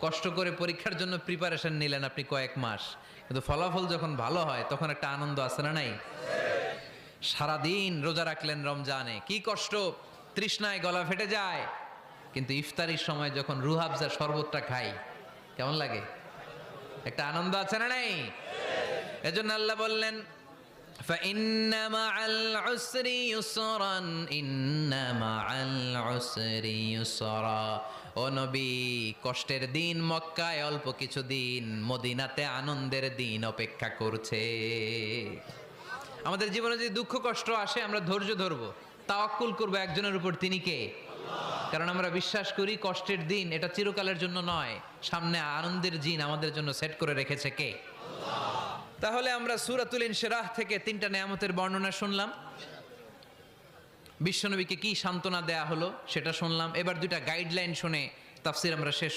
কষ্ট করে পরীক্ষার জন্য প্রিপারেশন নিলেন আপনি কয়েক মাস, কিন্তু ফলাফল যখন ভালো হয় তখন একটা আনন্দ আছে না নাই? সারাদিন রোজা রাখলেন রমজানে, কি কষ্ট, তৃষ্ণায় গলা ফেটে যায়, কিন্তু ইফতারির সময় যখন রুহ আফজা শরবতটা খাই কেমন লাগে? একটা আনন্দ আছে না নাই? এজন্য আল্লাহ বললেন فإن مع العسر يسرا إن مع العسر يسرا। ও নবী, কষ্টের দিন মক্কায় অল্প কিছু দিন, মদিনাতে আনন্দের দিন অপেক্ষা করছে। আমাদের জীবনে যদি দুঃখ কষ্ট আসে আমরা ধৈর্য ধরবো, তাওয়াক্কুল করবো একজনের উপর, তিনি কে? কারণ আমরা বিশ্বাস করি কষ্টের দিন এটা চিরকালের জন্য নয়, সামনে আনন্দের দিন আমাদের জন্য সেট করে রেখেছে কে? তাহলে আমরা সূরাতুল ইনশিরাহ থেকে 3টা নেয়ামতের বর্ণনা শুনলাম, বিশ্বনবীকে কি সান্ত্বনা দেয়া হলো সেটা শুনলাম। এবার 2টা গাইডলাইন শুনে তাফসীর আমরা শেষ